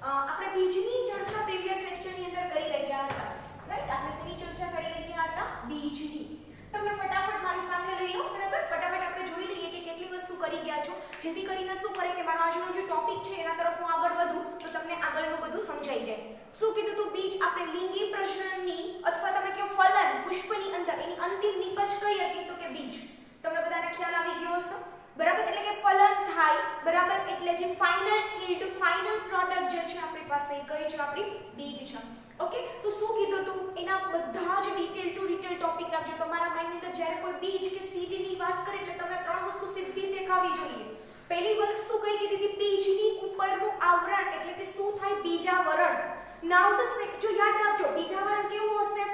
આપણે બીજની ચર્ચા પ્રીવિયસ લેક્ચરની અંદર કરી રહ્યા હતા, રાઈટ? આપણે શેની ચર્ચા કરી રહ્યા હતા? બીજની. તમે ફટાફટ મારી સાથે લઈ લો, બરાબર? ફટાફટ આપણે જોઈ લઈએ કે કેટલી વસ્તુ કરી ગયા છો, જેથી કરીને શું કરે કે મારો આજનો જે ટોપિક છે એના તરફ હું આગળ વધું તો તમને આગળનું બધું સમજાઈ જાય. શું કીધું તું? બીજ આપણે લિંગી પ્રજનનની અથવા તમે કહો ફલન પુષ્પની અંદર એની અંતિમ નિપજ કઈ હતી? તો કે બીજ. તમને બધાને ખ્યાલ આવી ગયો હશે, બરાબર? એટલે કે ફલન થાય, બરાબર? એટલે જે ફાઇનલ યીલ્ડ, ફાઇનલ પ્રોડક્ટ જે છે આપણી પાસે એ કઈ છે? આપણી બીજ છે. ઓકે, તો શું કીધું તું? એના બધા જ ડિટેલ ટુ ડિટેલ ટોપિક રાખજો. તમારા માઇન્ડ ની અંદર જ્યારે કોઈ બીજ કે સીડ ની વાત કરે એટલે તમને ત્રણ વસ્તુ સીધી દેખાવી જોઈએ. પહેલી વસ્તુ કઈ કીધી હતી? બીજની ઉપરનું આવરણ એટલે કે શું થાય? બીજાવરણ. નાઉ ધ જો યાદ રાખજો, બીજાવરણ કેવું હશે?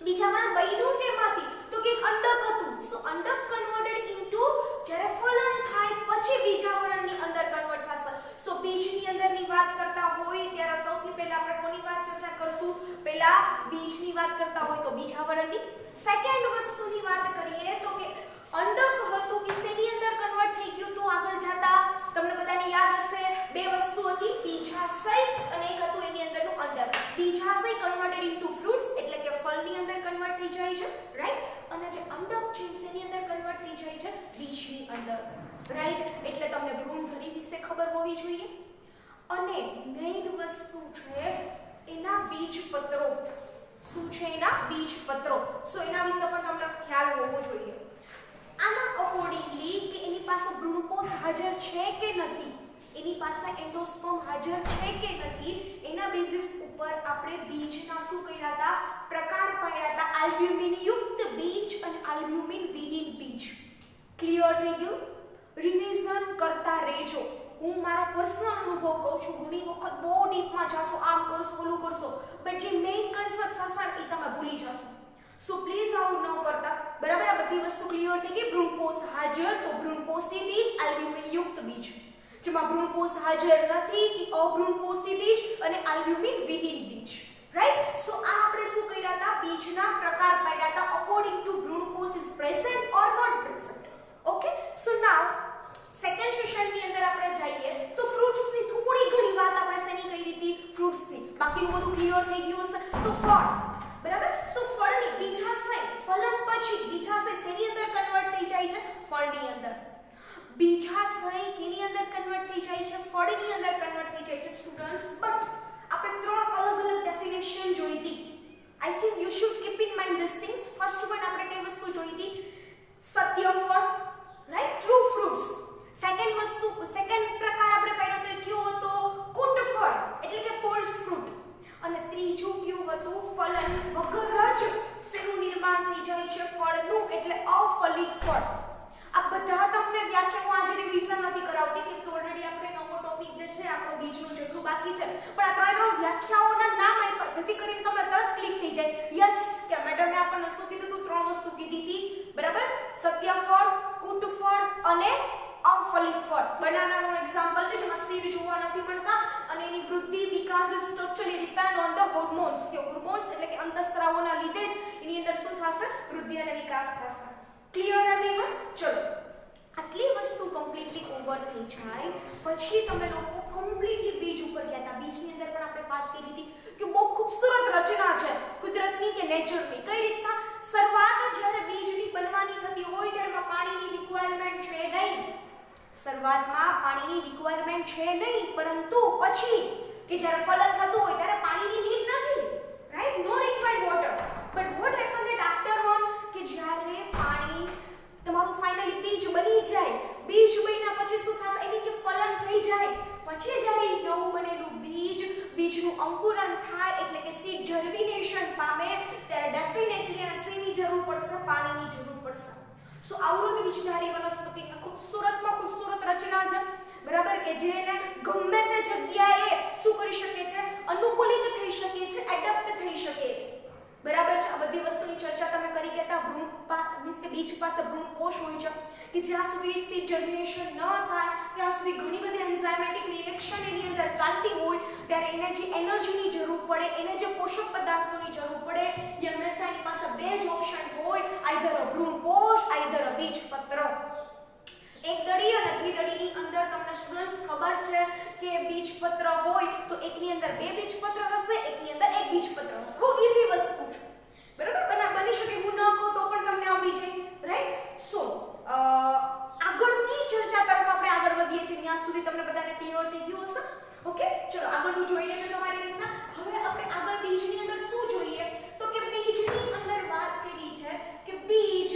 બીજાવરણ બન્યું કેમાંથી? તો કે અંડક હતું. સો અંડક કન્વર્ટેડ ઇન્ટુ જ્યારે ફલન થાય પછી બીજાવરણની અંદર કન્વર્ટ થશે. સો બીજની અંદરની વાત કરતા હોય ત્યારે સૌથી પહેલા આપણે કોની વાત ચર્ચા કરશું? પહેલા બીજની વાત કરતા હોય તો બીજાવરણની. સેકન્ડ વસ્તુની વાત કરીએ તો કે અંડક હતું કે શેની અંદર કન્વર્ટ થઈ ગયું તો આગળ જતા તમને બધાને યાદ હશે બે વસ્તુ હતી, બીજાશય અને એક હતું એની અંદરનું અંડક. બીજાશય કન્વર્ટેડ ઇન્ટુ ફ્રૂટ્સ એટલે કે ફળની અંદર કન્વર્ટ થઈ જાય છે, રાઈટ? અને જે અંડક છે શેની અંદર કન્વર્ટ થઈ જાય છે? બીજની અંદર, રાઈટ? એટલે તમને ભ્રૂણધરી વિશે ખબર હોવી જોઈએ. અને મેઇન વસ્તુ છે એના બીજપત્રો. શું છે? એના બીજપત્રો. સો એના વિશે પણ તમને ખ્યાલ હોવો જોઈએ. આના અકોર્ડિંગલી કે એની પાસે ભ્રૂણકોષ હાજર છે કે નથી, એની પાસે એન્ડોસ્પર્મ હાજર છે કે નથી, એના બેઝિસ ઉપર આપણે બીજના શું કર્યા હતા? પ્રકાર પાડ્યા હતા. આલ્બ્યુમિન યુક્ત બીજ અને આલ્બ્યુમિન વિહીન બીજ. ક્લિયર થઈ ગયું? રિવિઝન કરતા રહેજો. હું મારો પર્સનલ અનુભવ કહું છું. ઘણી વખત બહુ ડીપમાં જાશો, આમ કરશો, ઓલું કરશો, બટ જે મેઇન કન્સેપ્ટ હશે એ તમે ભૂલી જશો. સો પ્લીઝ આવું ન કરતા, બરાબર? આ બધી વસ્તુ ક્લિયર થઈ ગઈ. ભ્રૂણકોષ હાજર તો ભ્રૂણકોષી બીજ, આલ્બ્યુમિન યુક્ત બીજ. જેમાં ભ્રૂણકોષ હાજર નથી એ અભ્રૂણકોષી બીજ અને આલ્બ્યુમિન વિહીન બીજ, રાઈટ? સો આ આપણે શું કર્યા હતા? બીજના પ્રકાર પાડ્યા હતા અકોર્ડિંગ ટુ ભ્રૂણકોષ is present or not present. Okay, so now second સેશનની અંદર આપણે જઈએ તો ફ્રૂટ્સની થોડી ઘણી વાત આપણે શેની કરી હતી? ફ્રૂટ્સની. બાકીનું બધું ક્લિયર થઈ ગયું હશે. તો ફળ, બરાબર? સો ફળની બીજાશય, ફલન પછી બીજાશય શેની અંદર કન્વર્ટ થઈ જાય છે? ફળની અંદર. બીજાશય કેની અંદર કન્વર્ટ થઈ જાય છે? ફળની અંદર કન્વર્ટ થઈ જાય છે સ્ટુડન્ટ્સ. બટ આપણે ત્રણ અલગ અલગ ડેફિનેશન જોઈ હતી. I think you should keep in mind this things. First one આપણે કઈ વસ્તુ જોઈ હતી? સત્ય ફળ, રાઈટ? True fruits. સેકન્ડ વસ્તુ, સેકન્ડ પ્રકાર આપણે પાડ્યો તો એ કયો હતો? કુટ ફળ એટલે કે ફોલ્સ ફ્રૂટ. અને ત્રીજું કયું હતું? ફલન વગર જ શેનું નિર્માણ થઈ જાય છે? ફળનું, એટલે અફલિત ફળ. આ બધા તમને વ્યાખ્યા હું આજે રિવિઝન નથી કરાવતી કે ઓલરેડી આપણે નવો ટોપિક જે છે આપણો બીજનું જેટલું બાકી છે, પણ આ ત્રણ વ્યાખ્યાઓના નામ આપ્યા જેથી કરીને તમને તરત ક્લિક થઈ જાય યસ કે મેડમે આપણને શું કીધું હતું? ત્રણ વસ્તુ કીધી હતી, બરાબર? સત્ય ફળ, કુટ ફળ અને અફલિત ફળ. બનાનાનું એક્ઝામ્પલ છે જેમાં સીડ જોવા નથી મળતા અને એની વૃદ્ધિ, વિકાસ is totally depend on the hormones. કે હોર્મોન્સ એટલે કે અંતઃસ્રાવોના લીધે જ એની અંદર શું થશે? વૃદ્ધિ અને વિકાસ થશે. Clear everyone? ચલો, આટલી વસ્તુ કમ્પ્લીટલી ઓવર થઈ જાય પછી તમે લોકો કમ્પ્લીટલી બીજ ઉપર ગયા હતા. બીજની અંદર પણ આપણે વાત કરી હતી કે બહુ ખૂબસૂરત રચના છે કુદરતની કે નેચરની. કઈ રીતના? શરૂઆત જ્યારે બીજની બનવાની થતી હોય ત્યારે પાણીની રિક્વાયરમેન્ટ છે નહીં. શરૂઆતમાં પાણીની રિક્વાયરમેન્ટ છે નહીં, પરંતુ પછી કે જ્યારે ફલન થતું હોય ત્યારે પાણીની નીડ નથી, right? No required water. But what happen that after on કે જ્યારે પાણી તમારું ફાઇનલી બીજ બની જાય, બીજ બન્યા પછી શું થશે? એની કે ફલન થઈ જાય પછી જ્યારે નવું બનેલું બીજનું અંકુરન થાય એટલે કે સીડ જર્મિનેશન પામે ત્યારે ડેફિનેટલી એને શેની જરૂર પડશે? પાણીની જરૂર પડશે. સો આવૃત બીજધારી વનસ્પતિની ખૂબસૂરતમાં ખૂબસૂરત રચના છે, બરાબર? કે જેને ગમે તે જગ્યાએ શું કરી શકે છે? અનુકૂલિત થઈ શકે છે, એડપ્ટ થઈ શકે છે, બરાબર છે? આ બધી વસ્તુની ચર્ચા તમે કરી ગયા. ભ્રૂણ મીન્સ કે બીજ પાસે ભ્રૂણકોષ હોય છે કે જ્યાં સુધી સીડ જર્મિનેશન ન થાય ત્યાં સુધી ઘણી બધી એન્ઝાઇમેટિક રિએક્શન એની અંદર ચાલતી હોય ત્યારે એને જે એનર્જીની જરૂર પડે, એને જે પોષક પદાર્થોની જરૂર પડે, એ હંમેશા એની પાસે બે જ ઓપ્શન હોય, આઈધર ભ્રૂણકોષ, આઈધર બીજપત્ર. એક દળી અને દ્વિદળીની અંદર તમને સ્ટુડન્ટ્સ ખબર છે કે બીજપત્ર હોય તો એકની અંદર બે બીજપત્ર હશે, એકની અંદર એક બીજપત્ર હશે. બહુ ઈઝી વસ્તુ છે, બરાબર. બની શકે હું ન કહું તો પણ તમને આવડી જાય, રાઈટ. સો આગળની ચર્ચા તરફ આપણે આગળ વધીએ છીએ. ત્યાં સુધી તમને બધાને ક્લિયર થઈ ગયું હશે. ઓકે, ચલો આગળનું જોઈ લેજો તમારી રીતના. હવે આપણે આગળ બીજની અંદર શું જોઈએ તો કે બીજની અંદર વાત કરી છે કે બીજ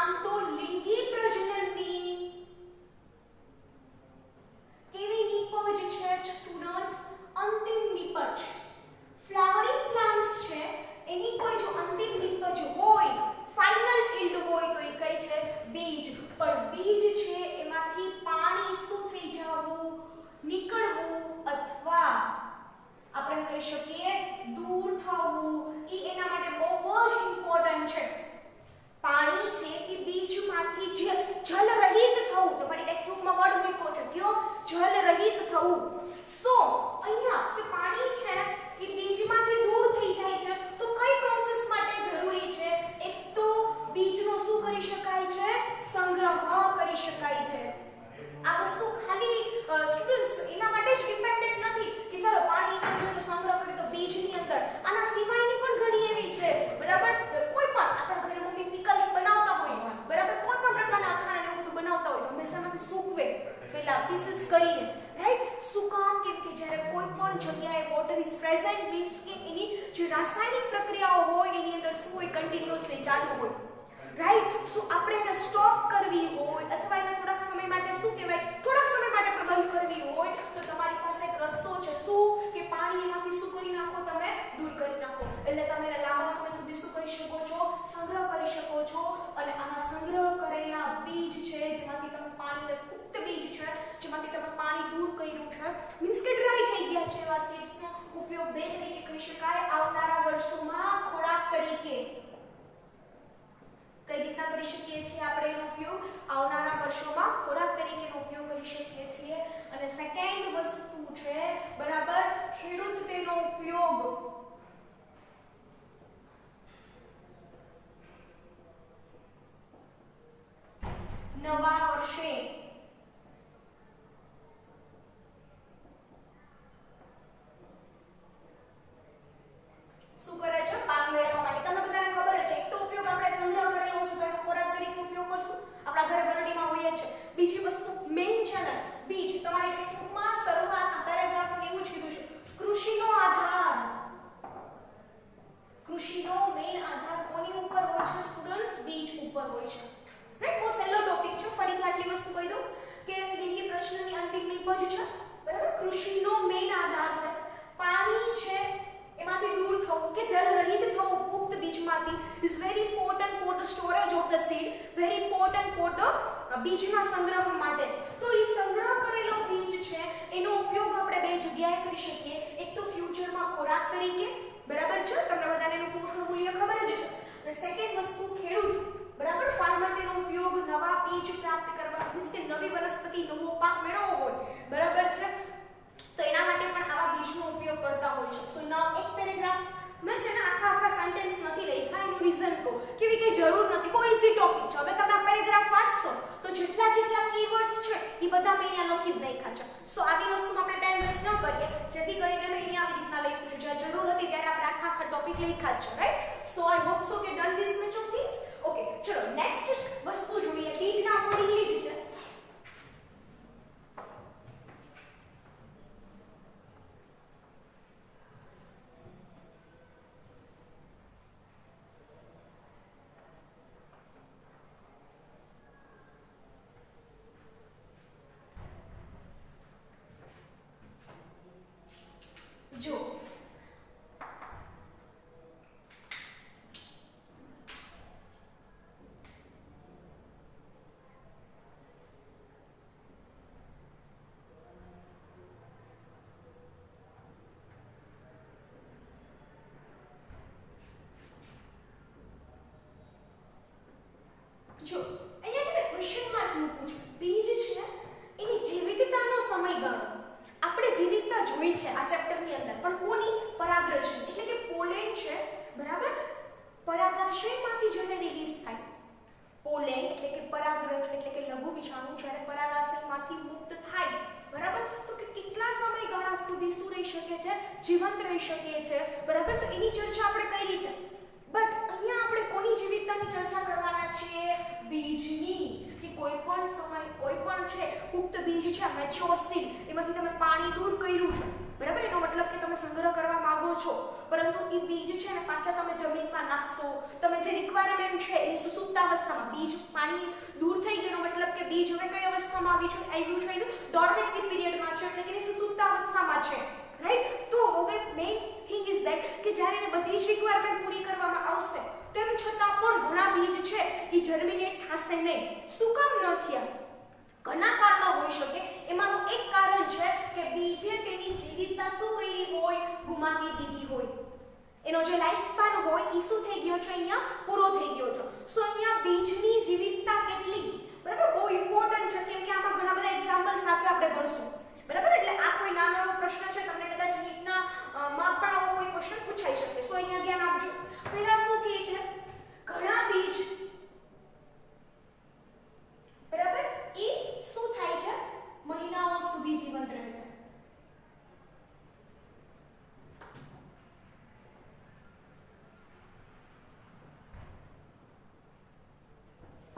આમ તો લિંગી પ્રજનનની કેવી નિપજ છે સ્ટુડન્ટ્સ? અંતિમ નિપજ. ફ્લાવરિંગ પ્લાન્ટ્સ છે એની કોઈ જો અંતિમ નિપજ હોય, ફાઇનલ ઈલ્ડ હોય તો એ કઈ છે? બીજ. પણ બીજ છે એમાંથી પાણી શું થઈ જવું? નીકળવું અથવા આપણે કહી શકીએ દૂર થવું. એ એના માટે બહુ જ ઇમ્પોર્ટન્ટ છે. પાણી છે એ બીજમાંથી જલ રહિત થવું. તમારી ટેક્સ્ટબુકમાં વર્ડ મૂક્યો છે કયો? જલ રહિત થવું. સો અહીંયા કે પાણી છે એ બીજમાંથી દૂર થઈ જાય છે તો કઈ પ્રોસેસ માટે જરૂરી છે? એક તો બીજનો શું કરી શકાય છે? સંગ્રહ કરી શકાય છે. આ વસ્તુ ખાલી સ્ટુડન્ટ્સ એના માટે જ ડિપેન્ડન્ટ નથી કે ચાલો પાણી અંદર જો સંગ્રહ કરે તો બીજની અંદર. આના સિવાયની પણ ઘણી એવી છે, બરાબર. કોઈ પણ આપણા ઘરે મમ્મી પિકલ્સ બનાવતા હોય, બરાબર, કોઈ પણ પ્રકારના અથાણા ને એવું બધું બનાવતા હોય તો હંમેશામાંથી સૂકવે પેલા પીસીસ કરીને, રાઈટ. શું કામ? કેમ કે જ્યારે કોઈ પણ જગ્યાએ વોટર ઇઝ પ્રેઝન્ટ મીન્સ કે એની જે રાસાયણિક પ્રક્રિયાઓ હોય એની અંદર શું હોય? કન્ટિન્યુઅસલી ચાલુ હોય, રાઈટ. શું આપણે એને સ્ટોપ કરવી હોય અથવા એને થોડાક સમય માટે શું કહેવાય? થોડાક સમય માટે પ્રબંધ કરવી હોય તો તમારી પાસે એક રસ્તો છે. શું? કે પાણી એમાંથી શું કરી નાખો? તમે દૂર કરી નાખો. એટલે તમે એને લાંબા સમય સુધી શું કરી શકો છો? સંગ્રહ કરી શકો છો. અને આમાં સંગ્રહ કરેલા બીજ છે જેમાંથી તમે પાણીને પુખ્ત બીજ છે જેમાંથી તમે પાણી દૂર કર્યું છે મીન્સ કે ડ્રાય થઈ ગયા છે એવા સીડ્સનો ઉપયોગ બે તરીકે કરી શકાય આવનારા વર્ષોમાં ખોરાક તરીકે. કઈ રીતના કરી શકીએ છીએ આપણે એનો ઉપયોગ? આવનારા વર્ષોમાં ખોરાક તરીકેનો ઉપયોગ કરી શકીએ છીએ. અને સેકન્ડ વસ્તુ છે, બરાબર, ખેડૂત તેનો ઉપયોગ નવા વર્ષે શું કરે છે? પાક મેળવવા માટે. તમને બધાને ખબર છે એક તો ઉપયોગ આપણે સંગ્રહ કરેલો હશે તો એનો ખોરાક તરીકે ઉપયોગ કરશું, આપણા ઘરે બરડીમાં હોય છે. બીજી વસ્તુ મેઇન છે ને બીજ. તમારી ટેક્સ્ટબુકમાં શરૂઆતના પેરેગ્રાફમાં એવું જ કીધું છે કૃષિનો આધાર. કૃષિનો મેઇન આધાર કોની ઉપર હોય છે સ્ટુડન્ટ્સ? બીજ ઉપર હોય છે, રાઈટ. બહુ સહેલો ટોપિક છે. ફરીથી આટલી વસ્તુ કહી દઉં કે લિંગી પ્રશ્નની અંતિમ નિપજ છે, બરાબર. કૃષિનો મેઇન આધાર છે પાણી છે એમાંથી દૂર થવું કે જલ રહિત થવું પુખ્ત બીજમાંથી is very important for the storage of the seed, very important for the બીજના સંગ્રહ માટે. તો એ સંગ્રહ કરેલો બીજ છે એનો ઉપયોગ આપણે બે જગ્યાએ કરી શકીએ. એક તો ફ્યુચરમાં ખોરાક તરીકે, બરાબર છે, તમને બધાને એનું પોષણ મૂલ્ય ખબર જ છે. અને સેકન્ડ વસ્તુ ખેડૂત, બરાબર, ફાર્મર તેનો ઉપયોગ નવા બીજ પ્રાપ્ત કરવા મીન્સ કે નવી વનસ્પતિ નવો પાક મેળવવો હોય, બરાબર છે, તો એના માટે પણ આવા બીજનો ઉપયોગ કરતા હોય છે. સો નાઉ એક પેરેગ્રાફ મેં છે ને આખા સેન્ટેન્સ નથી લખ્યા, એનું રીઝન કહું કે કઈ જરૂર નથી, બહુ ઈઝી ટોપિક છે. હવે તમે આ પેરેગ્રાફ વાંચશો તો જેટલા કીવર્ડ્સ છે એ બધા મેં અહીંયા લખી જ નાખ્યા છે. સો આવી વસ્તુમાં આપણે ટાઈમ વેસ્ટ ન કરીએ, જેથી કરીને મેં અહીંયા આવી રીતના લખ્યું છે. જ્યાં જરૂર હતી ત્યારે આપણે આખા ટોપિક લખ્યા છે, right. So I hope so કે done this much of things. Okay, ચલો નેક્સ્ટ વસ્તુ જોઈએ. બીજના અકોર્ડિંગલી જ છે. જો જીવંત રહી શકે છે, બરાબર. તો એની ચર્ચા આપણે કરી છે. બટ અહીંયા આપણે કોની જીવિતતાની ચર્ચા કરવાના છીએ? બીજની. કે કોઈ પણ સમય કોઈ પણ છે પુખ્ત બીજ છે, મેચ્યોર સીડ, એમાંથી તમે પાણી દૂર કર્યું છે, બરાબર. એનો મતલબ કે તમે સંગ્રહ કરવા માંગો છો, પરંતુ એ બીજ છે ને પાછા તમે જમીનમાં નાખશો. તમે જે રિક્વાયરમેન્ટ છે એની સુસુપ્તાવસ્થામાં બીજ પાણી દૂર થઈ ગયો, મતલબ કે બીજ હવે કઈ અવસ્થામાં આવ્યું છે એનું ડોર્મેસી પીરિયડમાં છે, એટલે કે એની સુસુપ્તાવસ્થામાં છે, રાઈટ. તો હવે મેઇન થિંગ ઇઝ ધેટ કે જ્યારે એને બધી જ રિક્વાયરમેન્ટ પૂરી કરવામાં આવશે તેમ છતાં પણ ઘણા બીજ છે એ જર્મિનેટ થશે નહીં. શું કામ ન થયા? ઘણા કારણો હોઈ શકે. એમાંનું એક કારણ છે કે બીજે તેની જીવિતતા શું કરી હોય? ગુમાવી દીધી હોય. એનો જે લાઈફ સ્પાન હોય એ શું થઈ ગયો છે? અહીંયા પૂરો થઈ ગયો છે. સો અહીંયા બીજની જીવિતતા કેટલી, બરાબર, બહુ ઇમ્પોર્ટન્ટ છે, કેમ કે આમાં ઘણા બધા એક્ઝામ્પલ સાથે આપણે ભણશું, બરાબર. એટલે આ કોઈ નાનો એવો પ્રશ્ન છે, તમને કદાચ નીટના માં પણ આવો કોઈ ક્વેશ્ચન પૂછાઈ શકે. સો અહીંયા ધ્યાન આપજો. પહેલા શું કહે છે? ઘણા બીજ, બરાબર, એ શું થાય છે? મહિનાઓ સુધી જીવંત રહે છે.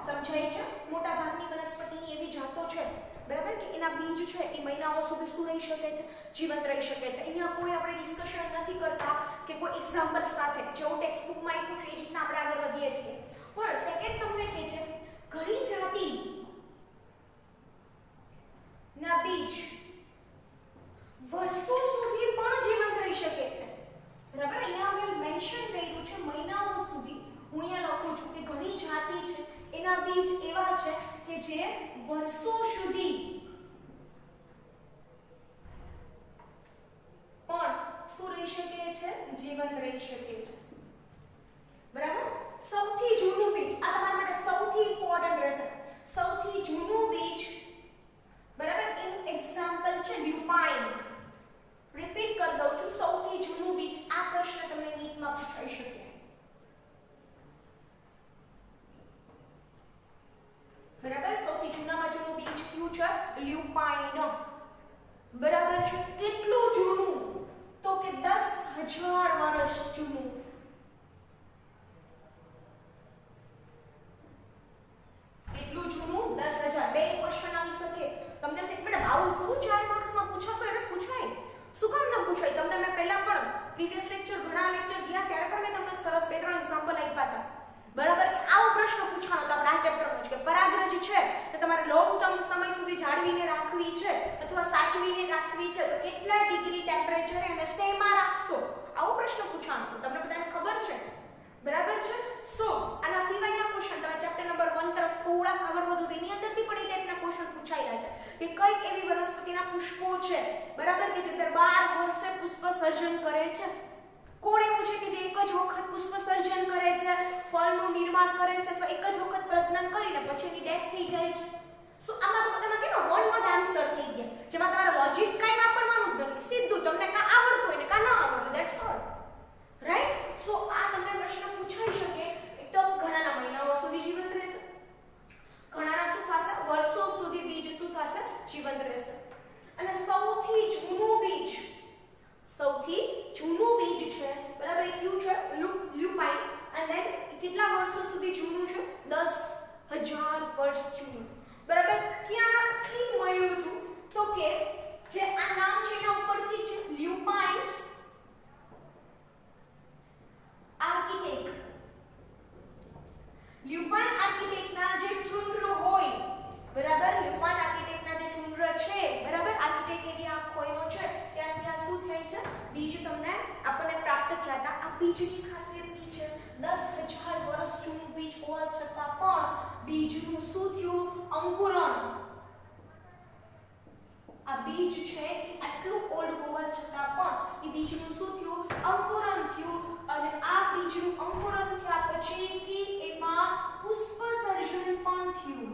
સમજાય છે? મોટા ભાગની વનસ્પતિની એવી જાતો છે, બરાબર, કે એના બીજ છે એ મહિનાઓ સુધી શું રહી શકે છે? જીવંત રહી શકે છે. અહીંયા કોઈ આપણે ડિસ્કશન નથી કરતા કે કોઈ એક્ઝામ્પલ સાથે, જેવું ટેક્સ્ટ બુકમાં આપ્યું છે એ રીતના આપણે આગળ વધીએ છીએ. પણ સેકન્ડ તમને કહે છે ઘણી જાતિ ના બીજ વર્ષો સુધી પણ જીવંત રહી શકે છે, બરાબર. અહીંયા મેં મેન્શન કર્યું છે મહિનાઓ સુધી. હું અહીંયા લખું છું કે ઘણી જાતિ છે એના બીજ એવા છે કે જે વર્ષો સુધી પણ શું રહી શકે છે? જીવંત રહી શકે છે, બરાબર. સૌથી જૂનું બીજ, આ તમારા માટે સૌથી ઇમ્પોર્ટન્ટ રહેશે. સૌથી જૂનું બીજ, બરાબર, એનું એક્ઝામ્પલ છે લ્યુપાઇન. રિપીટ કરી દઉં છું, સૌથી જૂનું બીજ. આ પ્રશ્ન તમને નીટમાં પૂછાઈ શકે, બરાબર. સૌથી જૂનામાં જૂનું બીજ કયું છે? લ્યુપાઇન, બરાબર છે. કેટલું જૂનું? તો કે 10,000 વર્ષ જૂનું. કેટલું જૂનું? 10,000. બે ક્વેશ્ચન આવી શકે તમને. મેડમ આવું થોડું 4 માર્ક્સમાં પૂછાશે? એટલે પૂછાય. શું કામ ન પૂછાય? તમને મેં પહેલા પણ પ્રીવિયસ લેક્ચર, ઘણા લેક્ચર ગયા ત્યારે પણ મેં તમને સરસ 2-3 એક્ઝામ્પલ આપ્યા હતા, બરાબર. કે આવો પ્રશ્ન પૂછાણો તો આપણે આ ચેપ્ટરનો જ કે પરાગરજ છે તો તમારે લોંગ ટર્મ સમય સુધી જાળવીને રાખવી છે અથવા સાચવીને રાખવી છે તો કેટલા ડિગ્રી ટેમ્પરેચરે અને શેમાં રાખશો? આવો પ્રશ્ન પૂછાણો. તમને બધાને ખબર છે, બરાબર છે. સો આના સિવાયના ક્વેશ્ચન તમે ચેપ્ટર નંબર 1 તરફ થોડા આગળ વધો તો એની અંદરથી પણ એ ટાઈપના ક્વેશ્ચન પૂછાયેલા છે કે કઈક એવી વનસ્પતિના પુષ્પો છે, બરાબર, કે જે દર 12 વર્ષે પુષ્પ સર્જન કરે છે. કોણ એવું છે કે જે એક જ વખત પુષ્પ સર્જન કરે છે, ફળનું નિર્માણ કરે છે, અથવા એક જ વખત પ્રજનન કરીને પછી એની ડેથ થઈ જાય છે? સો આમાં તો તમે કેવો વન વર્ડ આન્સર થઈ ગયા, જેમાં તમારે લોજિક કાઈ વાપરવાનું જ નથી. સીધું તમને કા આવડતું હોય ને કા ન આવડતું, ધેટ્સ ઓલ, રાઈટ. સો આ તમને પ્રશ્ન પૂછાઈ શકે. એક તો ઘણાના મહિનાઓ સુધી જીવંત રહેશે, ઘણાના શું થશે? વર્ષો સુધી બીજ શું થશે? જીવંત રહેશે. અને સૌથી જૂનું બીજ, સૌથી જૂનું બીજ છે, બરાબર, એ કયું છે? લ્યુપાઇન. અને ધેન કેટલા વર્ષો સુધી જૂનું છે? 10,000 વર્ષ જૂનું, બરાબર. ક્યાંથી મળ્યું હતું? તો કે જે આ નામ છે એના ઉપરથી છે લ્યુપાઇન્સ આર્કિટેક્ટ. લ્યુપાઇન આર્કિટેક્ટના જે ટુંડ્ર હોય, બરાબર, લ્યુપાઇન આર્કિટેક્ટના જે ટુંડ્ર છે, બરાબર, આર્કિટેક્ટ એરિયા આખો એનો છે, ત્યાંથી આ શું થાય છે? બીજ તમને આપણને પ્રાપ્ત થયા હતા. આ બીજની ખાસિયત કી છે? 10,000 વર્ષ જૂનું બીજ હોવા છતાં પણ બીજનું શું થયું? અંકુરણ. આ બીજ છે આટલું ઓલ્ડ હોવા છતાં પણ એ બીજનું શું થયું? અંકુરણ થયું. અને આ બીજનું અંકુરણ થયા પછીથી એમાં પુષ્પ સર્જન પણ થયું.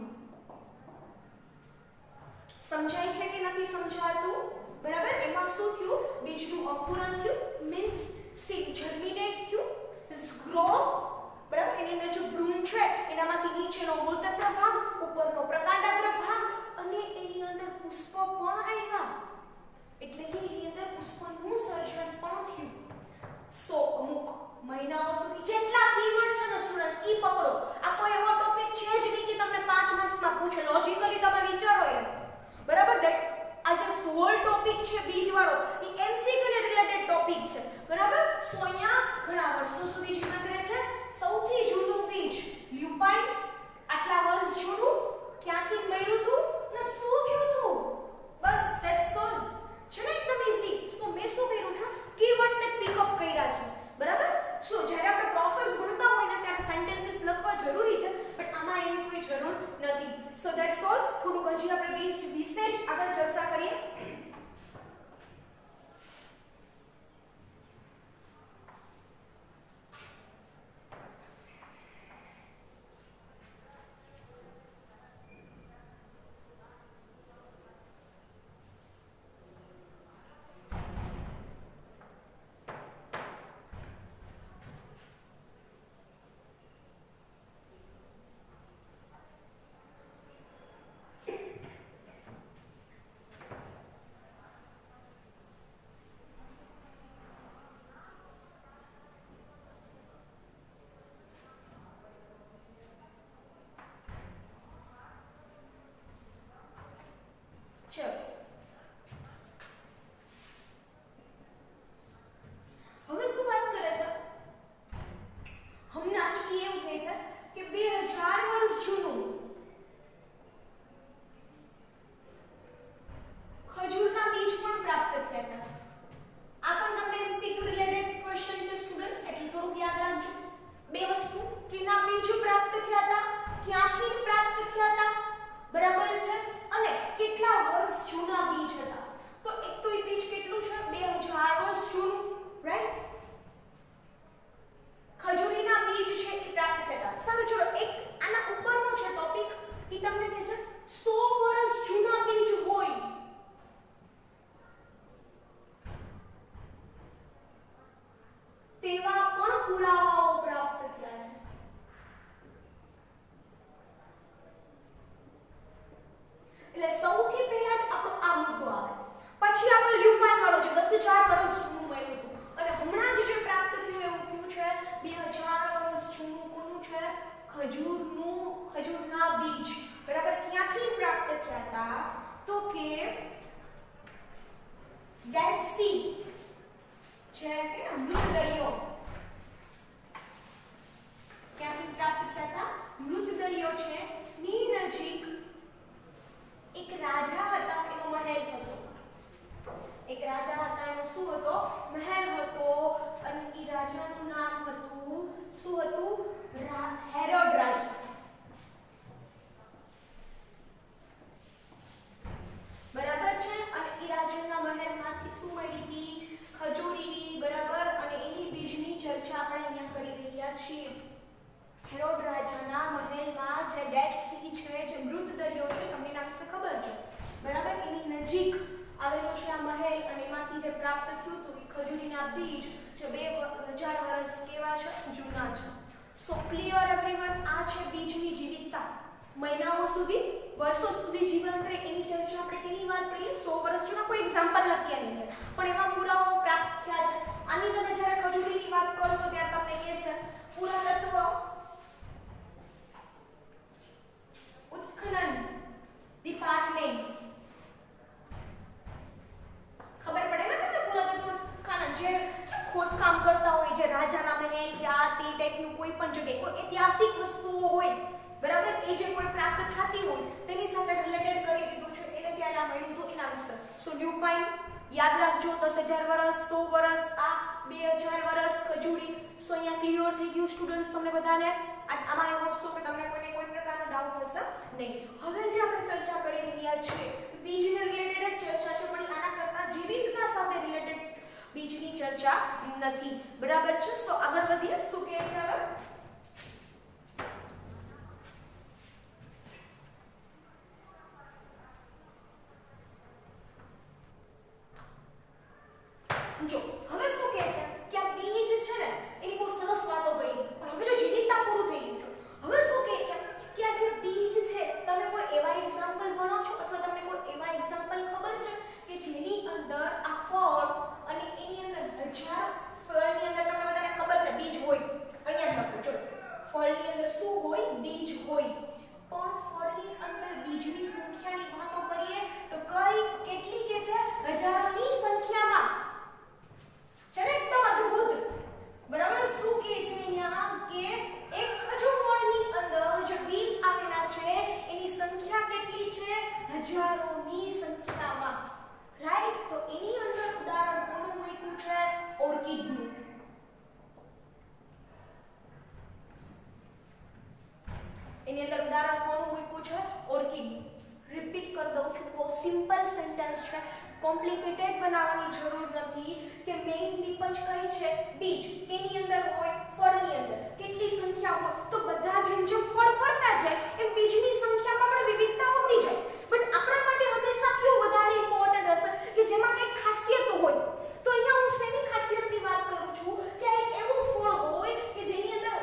સમજાય છે કે નથી સમજાતું? બરાબર. એમાં શું થયું? બીજનું અંકુરણ થયું, મીન્સ સીડ જર્મિનેટ થયું, ગ્રો, બરાબર. એની અંદર જે ભ્રૂણ છે એનામાંથી નીચેનો મૂળતંત્ર ભાગ, ઉપરનો પ્રકાંડાગ્ર ભાગ અને એની અંદર પુષ્પ પણ આવ્યા. એટલે કે એની અંદર પુષ્પનું સર્જન પણ થયું. સો અમુક મહિનાઓ સુધી જેટલા કીવર્ડ છે ને સ્ટુડન્ટ્સ ઈ પકડો. આ કોઈ એવો ટોપિક છે જ નહીં કે તમને 5 માર્ક્સમાં પૂછે. લોજિકલી તમે વિચારો એમ, બરાબર? ધેટ આ જે હોલ ટોપિક છે બીજ વાળો ઈ એમસીક્યુ ને રિલેટેડ ટોપિક છે, બરાબર? સો અહીંયા ઘણા વર્ષો સુધી જીવંત રહે છે. સૌથી જૂનું બીજ લ્યુપાઇન, આટલા વર્ષ જૂનું, ક્યાંથી મળ્યું હતું ને શું થયું હતું? બસ ધેટ્સ ઓલ. છે ને એકદમ ઈઝી. સો મેં શું કર્યું છે, કીવર્ડ ને પિકઅપ કર્યા છે, બરાબર? સો જ્યારે આપણે પ્રોસેસ ભણતા હોય ને ત્યારે સેન્ટેન્સીસ લખવા જરૂરી છે, બટ આમાં એવી કોઈ જરૂર નથી. સો ધેટ્સ ઓલ. થોડુંક હજી આપણે બીજ વિશે જ આગળ ચર્ચા કરીએ. ચલો હવે શું વાત કરે છે, હમણાં જ એવું કહે છે કે 2000 વર્ષ જૂનું ખજૂરના બીજ પણ પ્રાપ્ત થયા હતા. આ પણ તમને એમસીક્યુ રિલેટેડ ક્વેશ્ચન છે સ્ટુડન્ટ્સ, એટલે થોડુંક યાદ રાખજો. બે વસ્તુ, કેના બીજ પ્રાપ્ત થયા હતા, ક્યાંથી પ્રાપ્ત થયા હતા, બરાબર છે, અને કેટલા વર્ષ જૂના બીજ હતા. તો એક તો એ બીજ કેટલું છે, 2000 વર્ષ જૂનું, રાઈટ? ખજૂરીના બીજ છે એ પ્રાપ્ત થયા હતા. સારું, ચલો એક આના ઉપરનો છે ટોપિક, એ તમને કહે છે 100 વર્ષ જૂના બીજ હોય તેવા પણ પુરાવાઓ પ્રાપ્ત થયા છે. એટલે સૌથી પહેલા જ આપણો આ મુદ્દો આવે, પછી આપણે લ્યુપાઇન વાળો છે 10,000 વર્ષ જૂનું મળ્યું હતું, અને હમણાં જ જે પ્રાપ્ત થયું એવું થયું છે 2000 વર્ષ જૂનું. કોનું છે? ખજૂરના બીજ, બરાબર? ક્યાંથી પ્રાપ્ત થયા હતા? તો કે ડેડ સી છે કે મૃત દરિયો, ક્યાંથી પ્રાપ્ત થયા હતા? મૃત દરિયો છે ની નજીક એક રાજા હતા, એનો મહેલ હતો. એક રાજા હતા, એનો શું હતો? મહેલ હતો, અને એ રાજાનું નામ હતું શું હતું? હેરોડ રાજા, બરાબર છે? અને એ રાજાના મહેલમાંથી શું મળી હતી? ખજૂરી, બરાબર? અને એની બીજની ચર્ચા આપણે અહીંયા કરી રહ્યા છીએ. હેરોડ રાજાના મહેલમાં જે ડેડ સી છે, જે મૃત દરિયો છે, તમને એના વિશે ખબર છે, બરાબર? એની નજીક આવેલો છે આ મહેલ, અને એમાંથી જે પ્રાપ્ત થયું હતું એ ખજૂરીના બીજ જે 2000 વર્ષ કેવા છે? જૂના છે. સો ક્લિયર એવરીવન? આ છે બીજની જીવિતતા. મહિનાઓ સુધી, વર્ષો સુધી જીવંત રહે એની ચર્ચા આપણે કેની વાત કરીએ? 100 વર્ષ જૂના. કોઈ એક્ઝામ્પલ નથી આની અંદર, પણ એવા પુરાવાઓ પ્રાપ્ત થયા છે. આની તમે જ્યારે ખજૂરીની વાત કરશો ત્યારે તમને કહેશે પુરાતત્વ ઉત્ખનન ડિપાર્ટમેન્ટ. ખબર પડે ને તમને? પુરાતત્વ ઉત્ખનન જે ખોદકામ કરતા હોય, જે રાજાના મહેલ કે આ તે ટાઈપનું કોઈ પણ જગ્યાએ કોઈ ઐતિહાસિક વસ્તુઓ હોય, બરાબર? એ જે કોઈ પ્રાપ્ત થતી હોય તેની સાથે રિલેટેડ કરી દીધું છે. એને ત્યારે આ મળ્યું હતું એના વિશે. સો લ્યુપાઇન યાદ રાખજો, 10,000 વર્ષ, 100 વર્ષ, આ 2000 વર્ષ ખજૂરી. સો અહીંયા ક્લિયર થઈ ગયું સ્ટુડન્ટ્સ તમને બધાને? આમાં આઈ હોપ સો કે તમને કોઈને કોઈ પ્રકારનો ડાઉટ હશે નહીં. હવે જે આપણે ચર્ચા કરી રહ્યા છીએ બીજને રિલેટેડ ચર્ચા છે, પણ આના કરતા જીવિતતા સાથે રિલેટેડ બીજની ચર્ચા નથી, બરાબર છે? સો આગળ વધીએ. શું કહે છે હવે? જો હવે શું કહે છે કે આ બીજ છે ને એની બહુ સરસ વાતો કરી, પણ હવે જો જીવિતતા પૂરું થઈ ગયું છે. હવે શું કહે છે કે આ જે બીજ છે, તમે કોઈ એવા એક્ઝામ્પલ ગણો છો અથવા તમને કોઈ એવા એક્ઝામ્પલ ખબર છે કે જેની અંદર બીજ હોય, પણ ફળની અંદર બીજની સંખ્યાની વાતો કરીએ તો કઈ કેટલી કે છે હજારોની સંખ્યામાં છે ને, એકદમ અદ્ભુત. બરાબર, શું કે છે અહીંયા કે એક જ ફળની અંદર જે બીજ આવેલા છે એની સંખ્યા કેટલી છે હજારોની સંખ્યામાં. રાઈટ, તો એની અંદર ઉદાહરણ કોનું મૂક્યું છે ઓર્કિડનું. એની અંદર ઉદાહરણ કોનું મૂક્યું છે ઓર્કિડનું. રિપીટ કરી દઉં છું, બહુ સિમ્પલ સેન્ટેન્સ છે, કોમ્પ્લિકેટેડ બનાવવાની જરૂર નથી કે મેઇન નીપજ કઈ છે બીજ, તેની અંદર હોય ફળની અંદર કેટલી સંખ્યા હોય તો બધા જેમ જેમ ફળ ફરતા જાય એમ બીજની સંખ્યામાં પણ વિવિધતા હોતી જાય. બટ આપણા માટે હંમેશા કયું વધારે ઇમ્પોર્ટન્ટ હશે કે જેમાં કંઈક ખાસિયત હોય. તો અહીંયા હું શેની ખાસિયતની વાત કરું છું કે એક એવું ફળ હોય કે જેની અંદર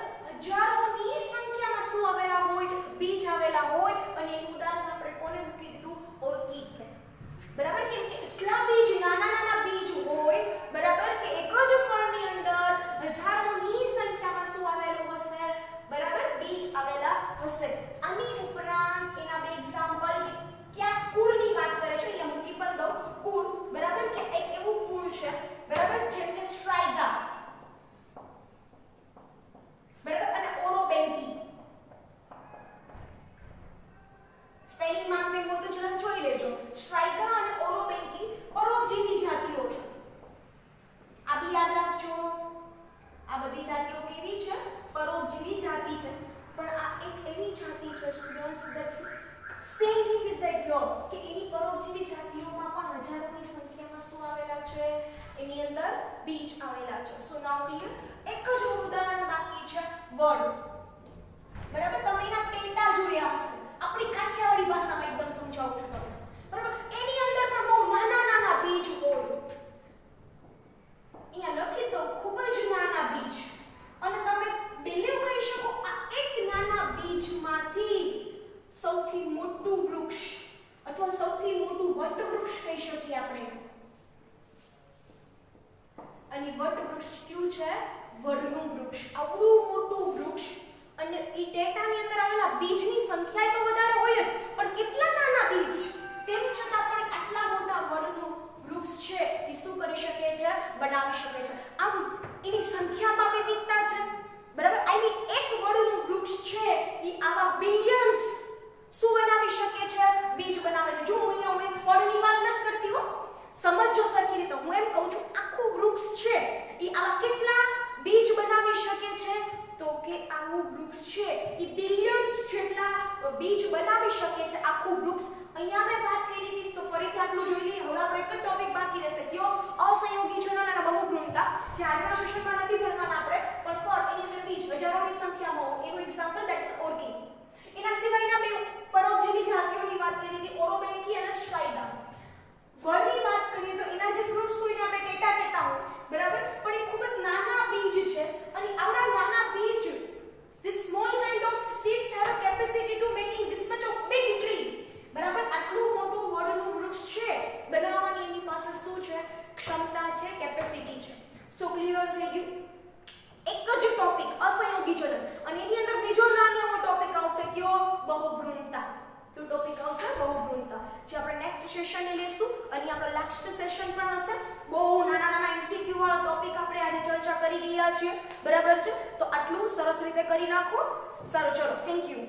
હજારોની સંખ્યામાં શું આવેલા હોય બીજ આવેલા હોય, અને એનું ઉદાહરણ આપણે કોને મૂકી દીધું ઓર્કિડ. બરાબર, કેમ કે એટલા બીજ નાના નાના બીજ હોય, બરાબર, કે એક જ ફળની અંદર હજારોની સંખ્યામાં શું આવેલું હશે બરાબર બીજ આવેલા હશે. આની ઉપરાંત એના બે એક્ઝામ્પલ કે ક્યાં કુળની વાત કરે છે અહીંયા મૂકી પણ દઉં. કુળ, બરાબર, કે એક એવું કુળ છે બરાબર જેમ કે સ્ટ્રાઇગા, બરાબર, અને ઓરોબેન્કી. સ્પેલિંગ માંગતે હોય તો જરા જોઈ લેજો. સ્ટ્રાઇગા અને ઓરોબેન્કી પરોપજીવી જાતિઓ છે. આ બી યાદ રાખજો. આ બધી જાતિઓ કેવી છે પરોપજીવી જાતિ છે. પણ આ એક એવી જાતિ છે students that same thing is that your કે એની પરોપજીવી જાતિઓમાં પણ હજારોની સંખ્યામાં શું આવેલા છે એની અંદર બીજ આવેલા છે. સો નાઉ ક્લિયર. એક જ ઉદાહરણ બાકી છે વડ. બરાબર, તમે એના પેટા જોયા હશે. આપણી કાઠિયાવાડી ભાષામાં એકદમ સમજાવું છું તમને. બરાબર, એની અંદર પણ બહુ નાના નાના બીજ હોય. અહીંયા લખી દો ખૂબ જ નાના બીજ, અને તમે બિલીવ કરી શકો આ એક નાના બીજમાંથી સૌથી મોટું વૃક્ષ અથવા સૌથી મોટું વટવૃક્ષ કહી શકીએ આપણે. અને વટવૃક્ષ કયું છે વડનું વૃક્ષ. આવડું મોટું વૃક્ષ અને ઈ ટેટાની અંદર આવેલા બીજની સંખ્યા તો વધારે હોય પણ કેટલા નાના બીજ, તેમ છતાં પણ આટલા મોટા વડનું વૃક્ષ છે એ શું કરી શકે છે બનાવી શકે છે. આમ એની સંખ્યામાં વિવિધતા છે. બરાબર, આઈ મીન એક વડનું વૃક્ષ છે એ આવા બિલિયન્સ શું બનાવી શકે છે બીજ બનાવે છે. જો હું અહીંયા એક ફળની વાત નથી કરતી હો, સમજો સરખી રીતે. હું એમ કહું છું આખું વૃક્ષ છે એ આવા કેટલા બીજ બનાવી શકે છે તો કે આવું વૃક્ષ છે એ બિલિયન્સ જેટલા બીજ બનાવી શકે છે આખું વૃક્ષ. અહીંયા મેં વાત કરી હતી તો ફરીથી આટલું જોઈ લઈએ. હવે આપણે એક જ ટોપિક બાકી રહેશે કયો અસંયોગી ચલન અને બહુગુણિતા, જે આજના સેશનમાં નથી ભણવાના આપણે, પણ ફળ એની અંદર બીજ હજારોની સંખ્યામાં હોય એનું એક્ઝામ્પલ ધેટ્સ ઓર્કિડ. એના સિવાયના બે પરોપજીવી જાતિઓની વાત કરી હતી ઓરોબેન્કી અને સ્ટ્રાઇગા. વડની વાત કરીએ તો એના જે ફ્રૂટ્સ હોય ને આપણે ટેટા કહેતા હોય, બરાબર, પણ એ ખૂબ જ નાના બીજ છે. અને આવડા નાના બીજ, this small kind of seeds have a capacity to making this much of big tree. બરાબર, આટલું મોટું વડનું વૃક્ષ છે બનાવવાની એની પાસે શું છે ક્ષમતા છે, કેપેસિટી છે. સો ક્લિયર થઈ ગયું. એક જ ટોપિક અસંયોગી ચલન, અને એની અંદર બીજો નાનો એવો ટોપિક આવશે કયો બહુભ્રૂણતા. તો ટોપિક આવશે બહુભ્રૂણતા, જે આપણે નેક્સ્ટ સેશનને લેશું. અને આપણો લાસ્ટ સેશન પણ હશે. બહુ નાના નાના MCQ વાળો ટોપિક આપણે આજે ચર્ચા કરી રહ્યા છીએ. બરાબર છે, તો આટલું સરસ રીતે કરી નાખો. સારું, ચલો, થેન્ક યુ.